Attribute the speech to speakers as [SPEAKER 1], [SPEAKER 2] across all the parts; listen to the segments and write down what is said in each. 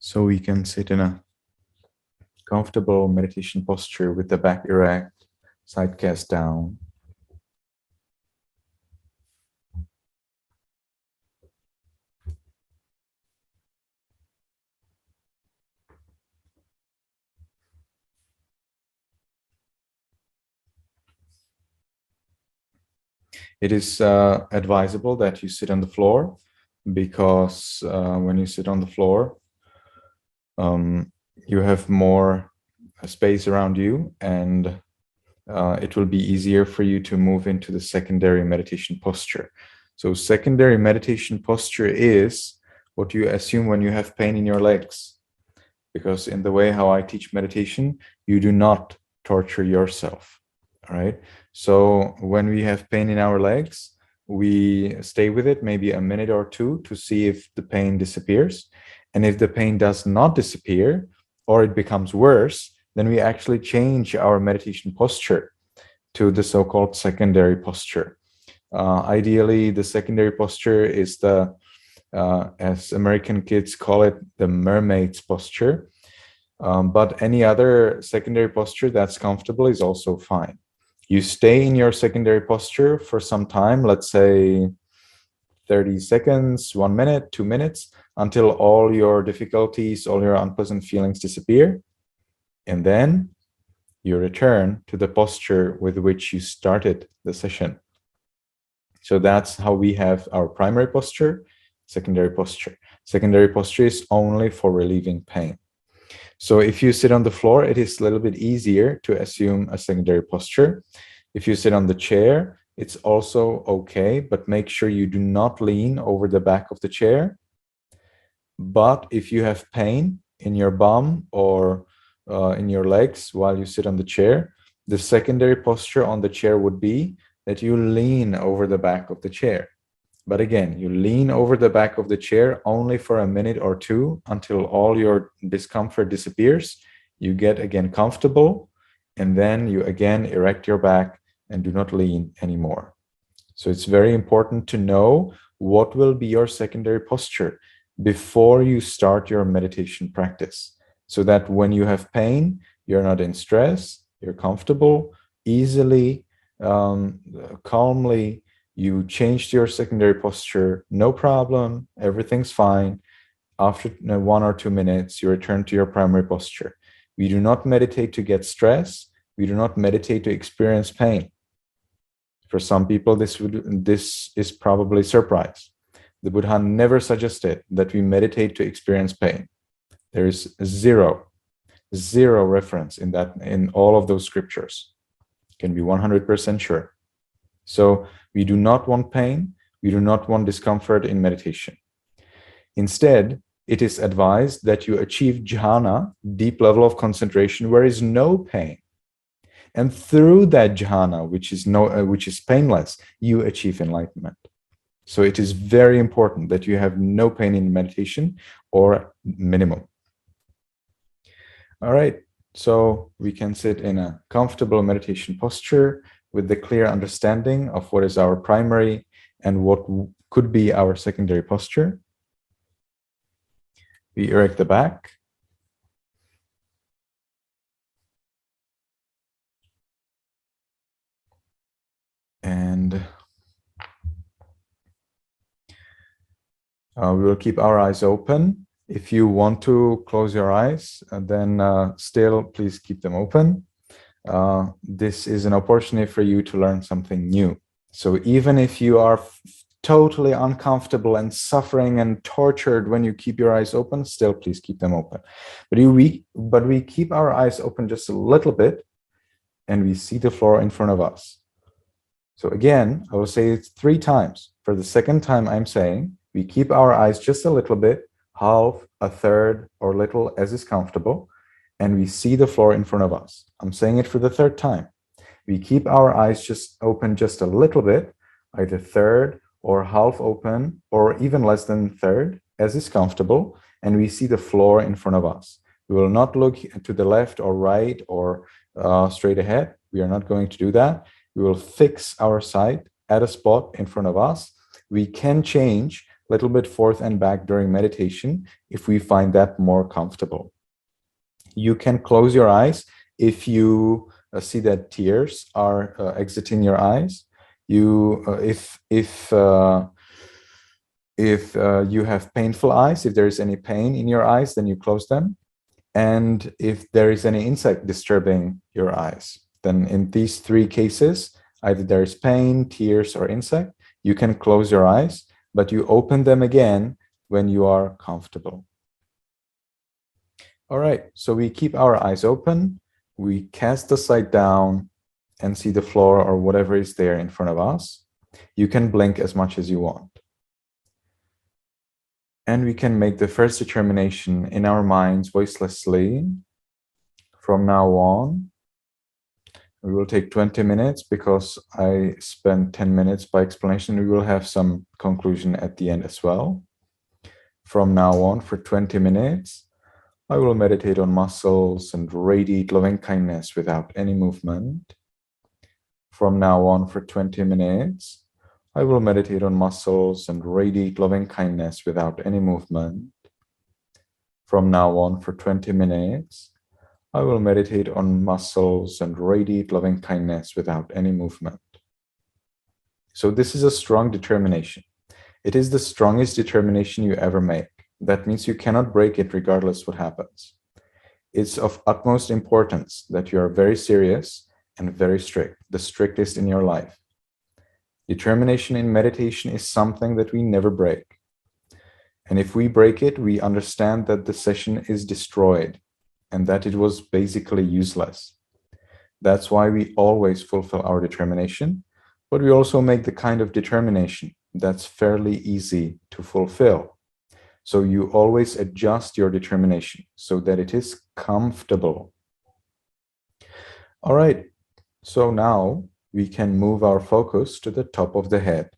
[SPEAKER 1] So we can sit in a comfortable meditation posture with the back erect, side cast down. It is advisable that you sit on the floor because when you sit on the floor, you have more space around you, and it will be easier for you to move into the secondary meditation posture. So secondary meditation posture is what you assume when you have pain in your legs, because in the way how I teach meditation, you do not torture yourself. All right. So when we have pain in our legs, we stay with it maybe a minute or two to see if the pain disappears. And if the pain does not disappear or it becomes worse, then we actually change our meditation posture to the so-called secondary posture. Ideally, the secondary posture is the, as American kids call it, the mermaid's posture. But any other secondary posture that's comfortable is also fine. You stay in your secondary posture for some time, let's say 30 seconds, 1 minute, 2 minutes, until all your difficulties, all your unpleasant feelings disappear. And then you return to the posture with which you started the session. So that's how we have our primary posture, secondary posture. Secondary posture is only for relieving pain. So if you sit on the floor, it is a little bit easier to assume a secondary posture. If you sit on the chair, it's also okay, but make sure you do not lean over the back of the chair. But if you have pain in your bum or in your legs while you sit on the chair, the secondary posture on the chair would be that you lean over the back of the chair. But again, you lean over the back of the chair only for a minute or two until all your discomfort disappears. You get again comfortable, and then you again erect your back and do not lean anymore. So it's very important to know what will be your secondary posture before you start your meditation practice, so that when you have pain, you're not in stress, you're comfortable, easily, calmly. You changed your secondary posture, no problem, everything's fine. After 1 or 2 minutes, you return to your primary posture. We do not meditate to get stress. We do not meditate to experience pain. For some people, this is probably a surprise. The Buddha never suggested that we meditate to experience pain. There is zero reference in all of those scriptures. Can be 100% sure. So we do not want pain. We do not want discomfort in meditation. Instead, it is advised that you achieve jhana, deep level of concentration, where is no pain. And through that jhana, which is painless, you achieve enlightenment. So it is very important that you have no pain in meditation, or minimum. All right, so we can sit in a comfortable meditation posture with the clear understanding of what is our primary and what could be our secondary posture. We erect the back. And we will keep our eyes open. If you want to close your eyes, then still please keep them open. This is an opportunity for you to learn something new. So even if you are totally uncomfortable and suffering and tortured when you keep your eyes open, still please keep them open. But we keep our eyes open just a little bit, and we see the floor in front of us. So again, I will say it 3 times. For the second time, I'm saying we keep our eyes just a little bit, half, a third, or little, as is comfortable, and we see the floor in front of us. I'm saying it for the 3rd time. We keep our eyes just open just a little bit, either third or half open, or even less than third, as is comfortable, and we see the floor in front of us. We will not look to the left or right or straight ahead. We are not going to do that. We will fix our sight at a spot in front of us. We can change, little bit forth and back during meditation if we find that more comfortable. You can close your eyes if you see that tears are exiting your eyes. You, if you have painful eyes, if there is any pain in your eyes, then you close them. And if there is any insect disturbing your eyes, then in these three cases, either there is pain, tears, or insect, you can close your eyes, but you open them again when you are comfortable. All right, so we keep our eyes open, we cast the sight down and see the floor or whatever is there in front of us. You can blink as much as you want. And we can make the first determination in our minds voicelessly. From now on, we will take 20 minutes because I spent 10 minutes by explanation. We will have some conclusion at the end as well. From now on, for 20 minutes, I will meditate on muscles and radiate loving kindness without any movement. From now on, for 20 minutes, I will meditate on muscles and radiate loving kindness without any movement. From now on, for 20 minutes, I will meditate on muscles and radiate loving kindness without any movement. So this is a strong determination. It is the strongest determination you ever make. That means you cannot break it regardless what happens. It's of utmost importance that you are very serious and very strict, the strictest in your life. Determination in meditation is something that we never break. And if we break it, we understand that the session is destroyed and that it was basically useless. That's why we always fulfill our determination, but we also make the kind of determination that's fairly easy to fulfill. So you always adjust your determination so that it is comfortable. All right, so now we can move our focus to the top of the head.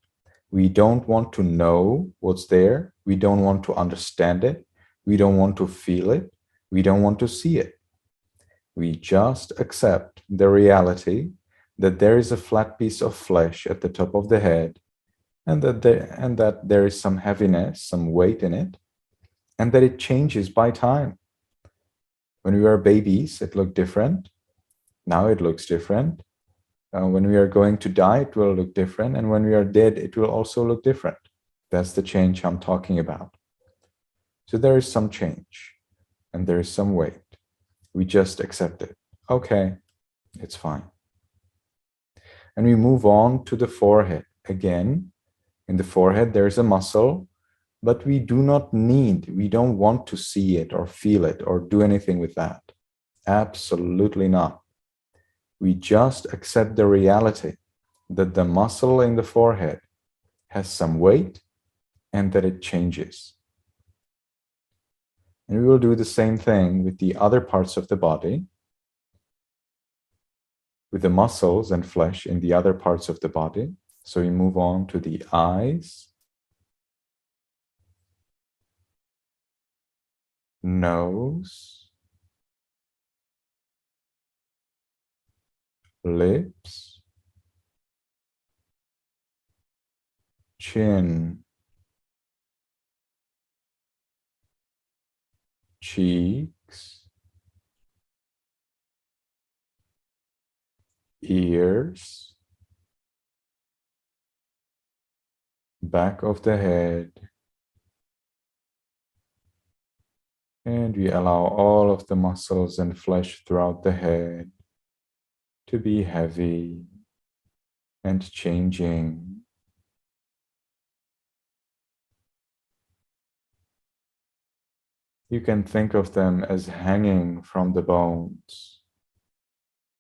[SPEAKER 1] We don't want to know what's there. We don't want to understand it. We don't want to feel it. We don't want to see it. We just accept the reality that there is a flat piece of flesh at the top of the head, and that there is some heaviness, some weight in it, and that it changes by time. When we were babies, it looked different. Now it looks different. When we are going to die, it will look different. And when we are dead, it will also look different. That's the change I'm talking about. So there is some change and there is some weight. We just accept it. Okay, it's fine. And we move on to the forehead. Again, in the forehead, there's a muscle, but we don't want to see it or feel it or do anything with that. Absolutely not. We just accept the reality that the muscle in the forehead has some weight and that it changes. And we will do the same thing with the other parts of the body, with the muscles and flesh in the other parts of the body. So we move on to the eyes, nose, lips, chin, cheeks, ears, back of the head, and we allow all of the muscles and flesh throughout the head to be heavy and changing. You can think of them as hanging from the bones.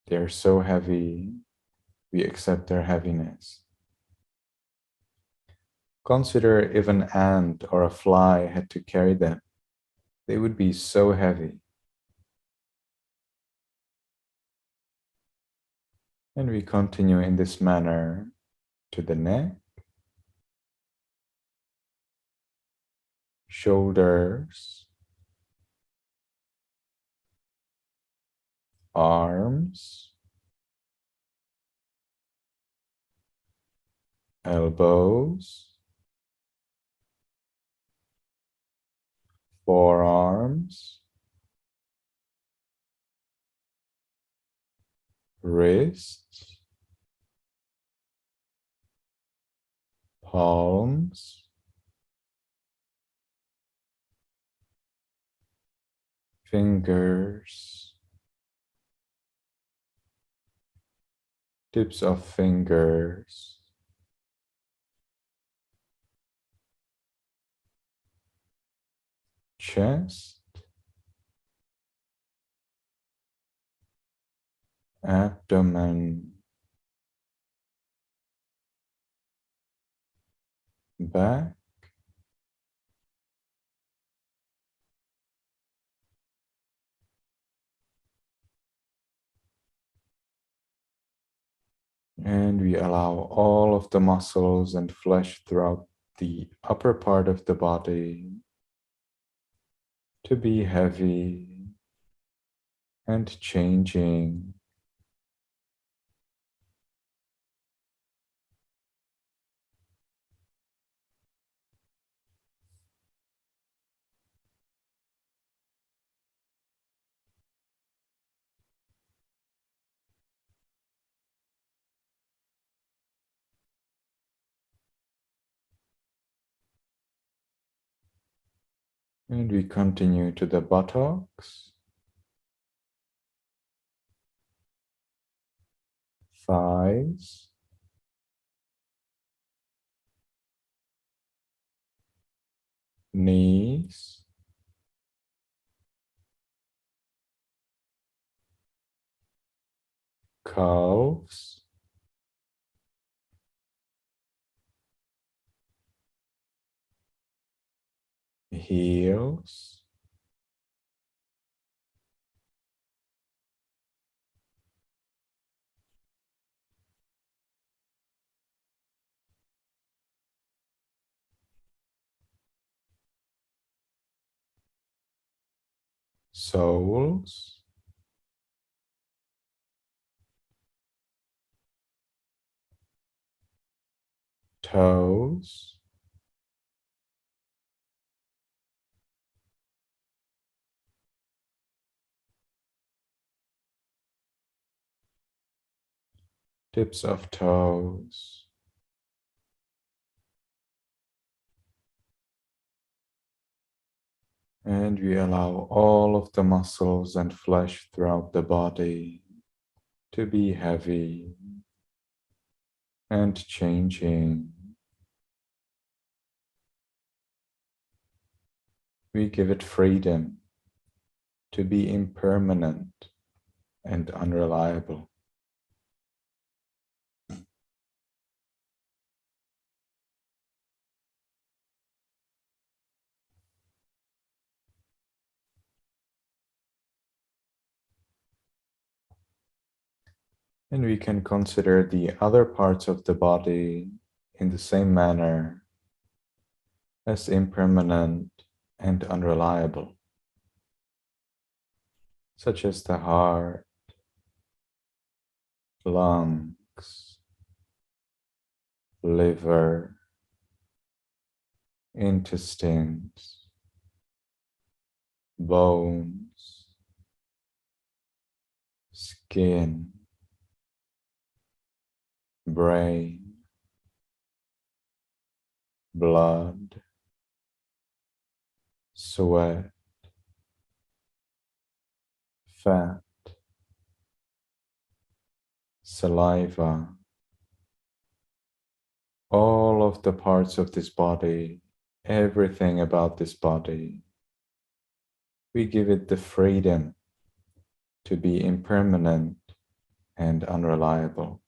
[SPEAKER 1] They're so heavy, we accept their heaviness. Consider if an ant or a fly had to carry them. They would be so heavy. And we continue in this manner to the neck, shoulders, arms, elbows, forearms, wrists, palms, fingers, tips of fingers, chest, abdomen, back, and we allow all of the muscles and flesh throughout the upper part of the body to be heavy and changing. And we continue to the buttocks, thighs, knees, calves, heels, soles, toes, tips of toes, and we allow all of the muscles and flesh throughout the body to be heavy and changing. We give it freedom to be impermanent and unreliable. And we can consider the other parts of the body in the same manner as impermanent and unreliable, such as the heart, lungs, liver, intestines, bones, skin, brain, blood, sweat, fat, saliva, all of the parts of this body, everything about this body. We give it the freedom to be impermanent and unreliable.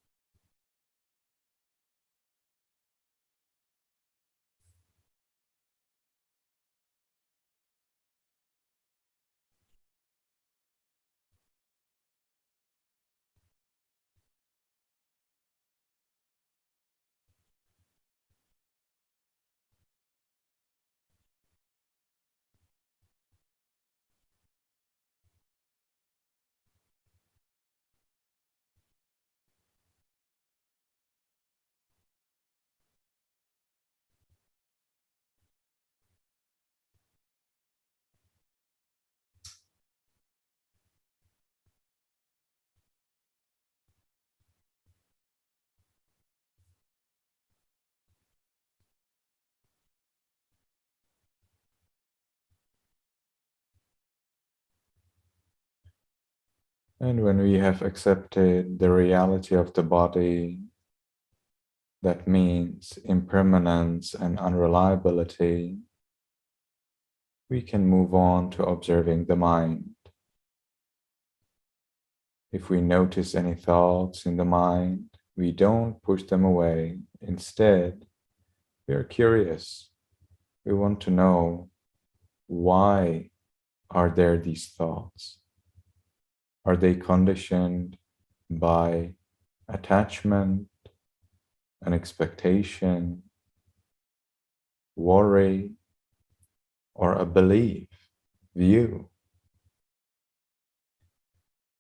[SPEAKER 1] And when we have accepted the reality of the body, that means impermanence and unreliability, we can move on to observing the mind. If we notice any thoughts in the mind, we don't push them away. Instead, we are curious. We want to know, why are there these thoughts? Are they conditioned by attachment, an expectation, worry, or a belief, view?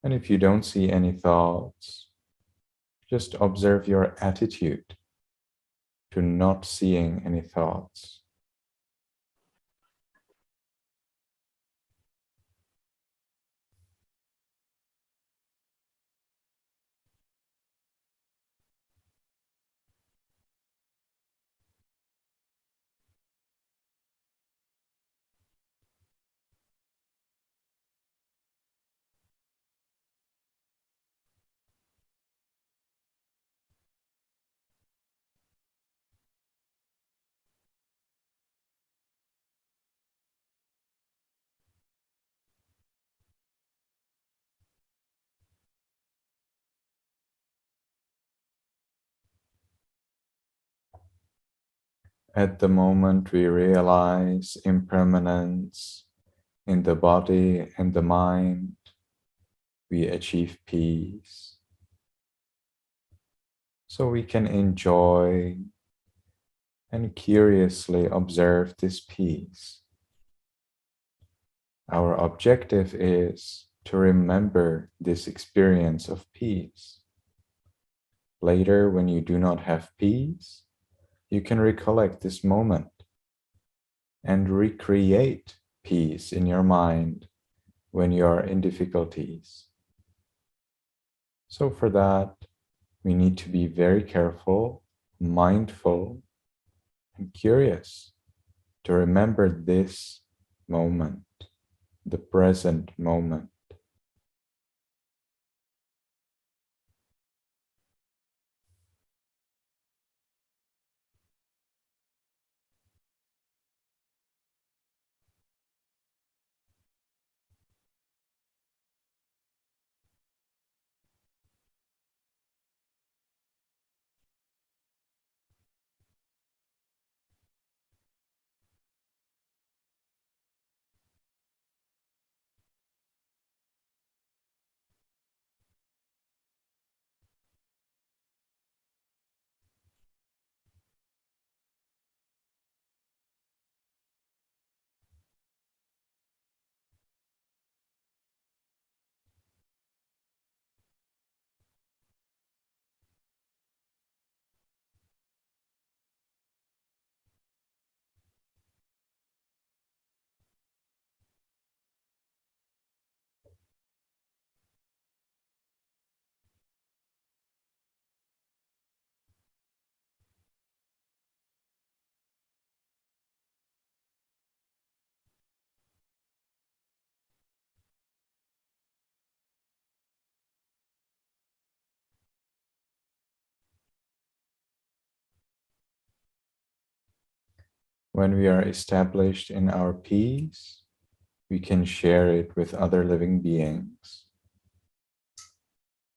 [SPEAKER 1] And if you don't see any thoughts, just observe your attitude to not seeing any thoughts. At the moment we realize impermanence in the body and the mind, we achieve peace. So we can enjoy and curiously observe this peace. Our objective is to remember this experience of peace. Later, when you do not have peace, you can recollect this moment and recreate peace in your mind when you are in difficulties. So for that, we need to be very careful, mindful, and curious to remember this moment, the present moment. When we are established in our peace, we can share it with other living beings.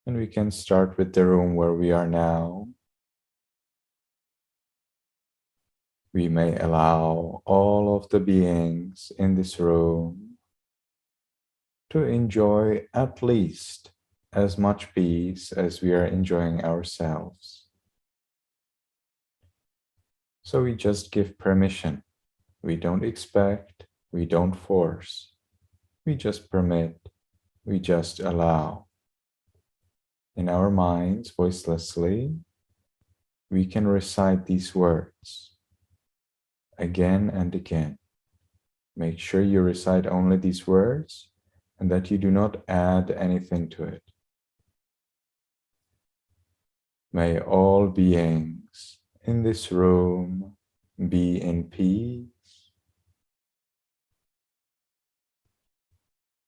[SPEAKER 1] And we can start with the room where we are now. We may allow all of the beings in this room to enjoy at least as much peace as we are enjoying ourselves. So we just give permission. We don't expect, we don't force. We just permit, we just allow. In our minds, voicelessly, we can recite these words again and again. Make sure you recite only these words and that you do not add anything to it. May all beings in this room be in peace.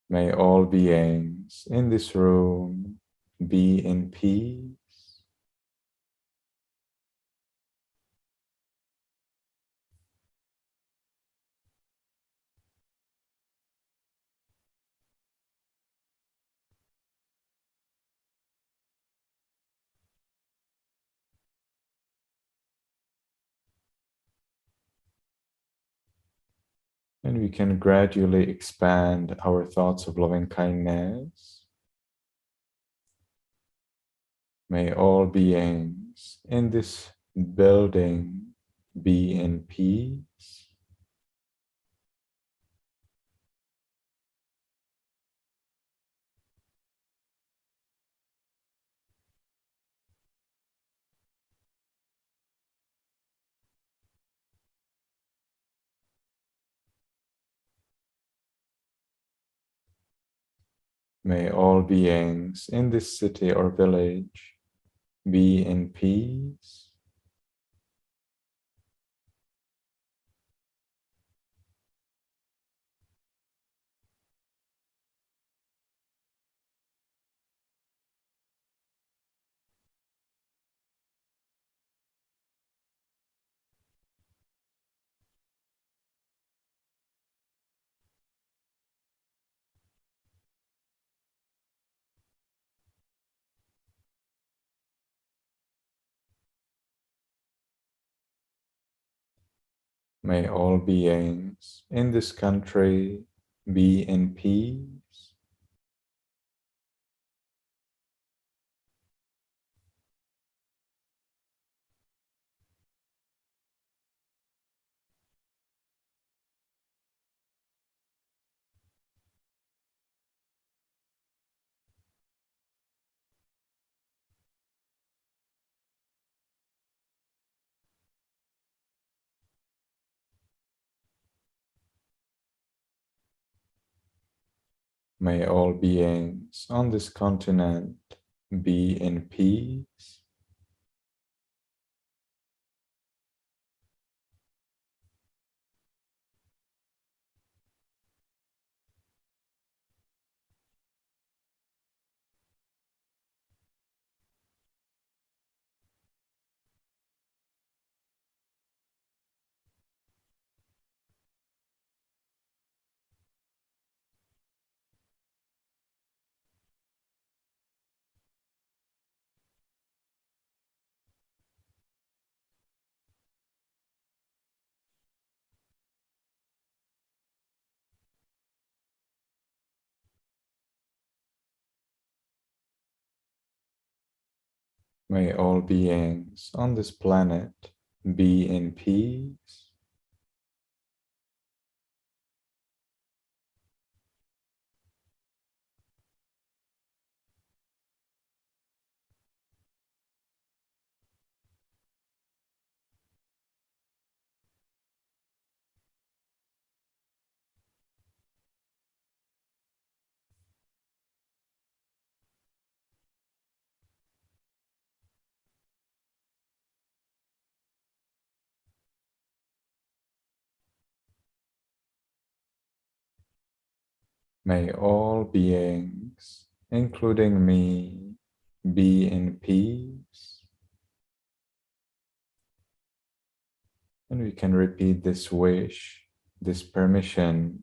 [SPEAKER 1] May all beings beings in this room be in peace. And we can gradually expand our thoughts of loving kindness. May all beings in this building be in peace. May all beings in this city or village be in peace. May all beings in this country be in peace. May all beings on this continent be in peace. May all beings on this planet be in peace. May all beings, including me, be in peace. And we can repeat this wish, this permission,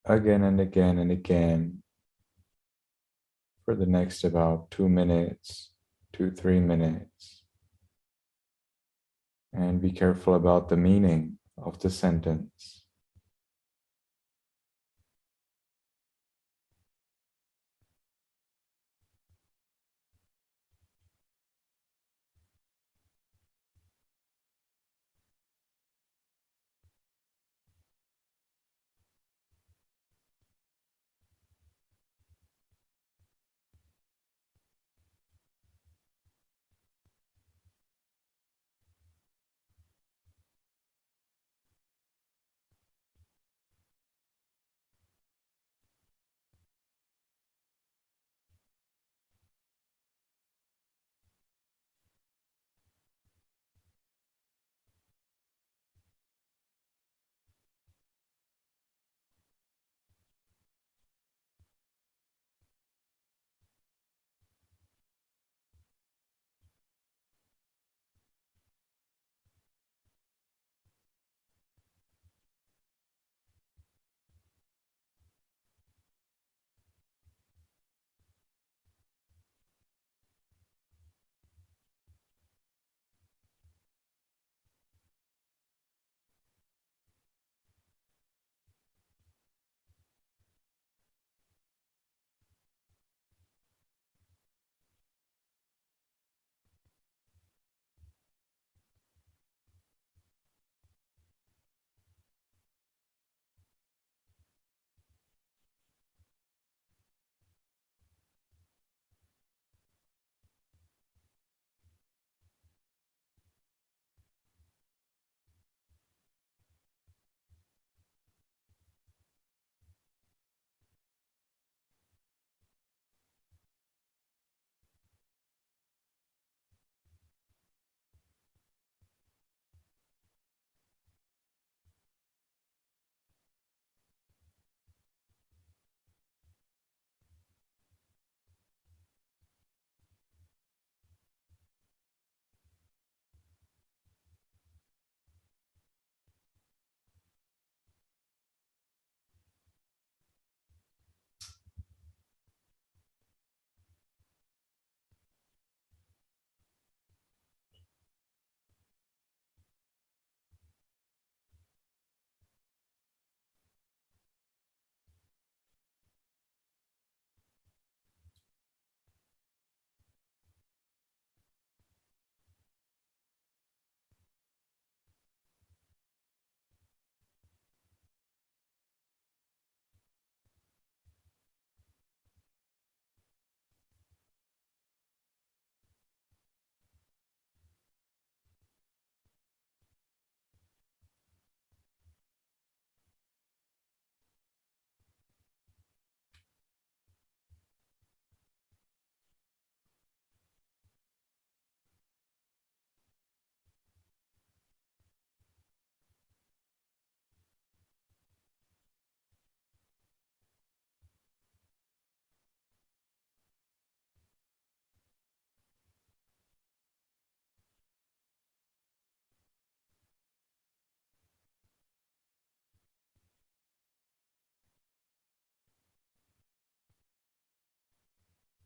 [SPEAKER 1] again and again and again for the next about 2 minutes, 3 minutes. And be careful about the meaning of the sentence.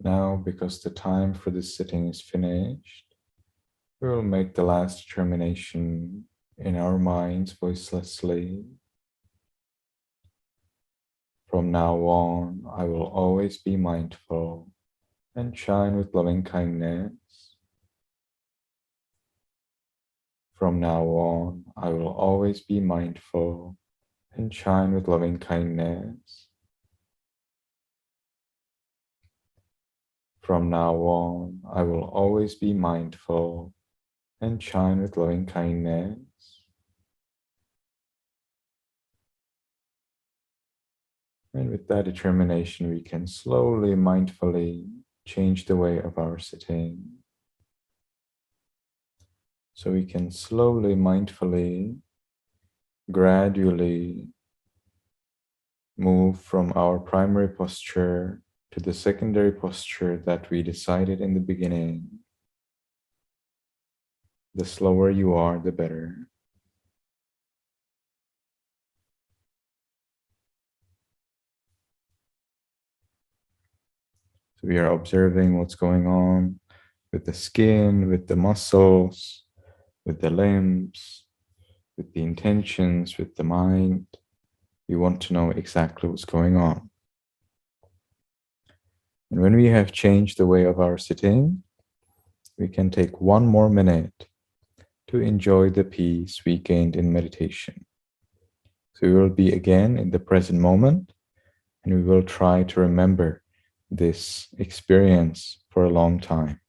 [SPEAKER 1] Now, because the time for this sitting is finished, we will make the last determination in our minds voicelessly. From now on, I will always be mindful and shine with loving kindness. From now on, I will always be mindful and shine with loving kindness. From now on, I will always be mindful and shine with loving kindness. And with that determination, we can slowly, mindfully change the way of our sitting. So we can slowly, mindfully, gradually move from our primary posture to the secondary posture that we decided in the beginning. The slower you are, the better. So we are observing what's going on with the skin, with the muscles, with the limbs, with the intentions, with the mind. We want to know exactly what's going on. And when we have changed the way of our sitting, we can take one more minute to enjoy the peace we gained in meditation. So we will be again in the present moment, and we will try to remember this experience for a long time.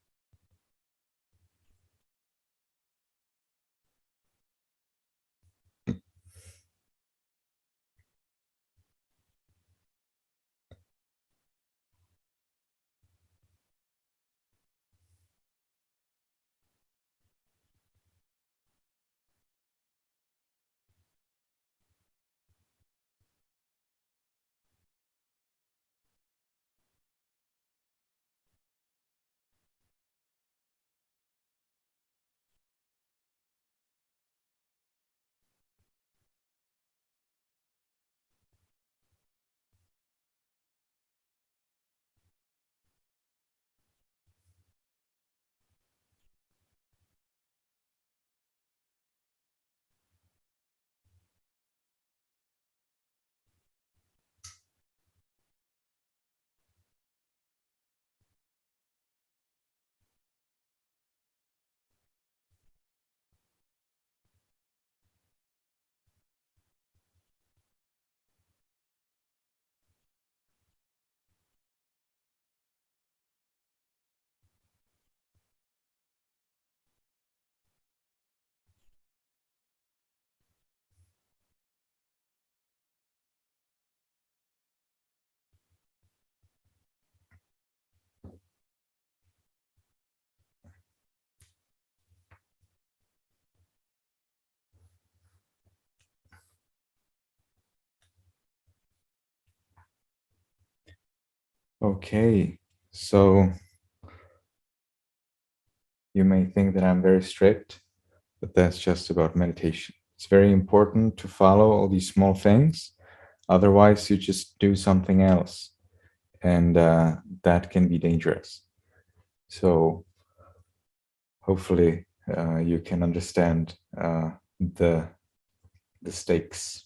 [SPEAKER 1] Okay, so you may think that I'm very strict, but that's just about meditation. It's very important to follow all these small things. Otherwise, you just do something else, and that can be dangerous. So hopefully you can understand the stakes.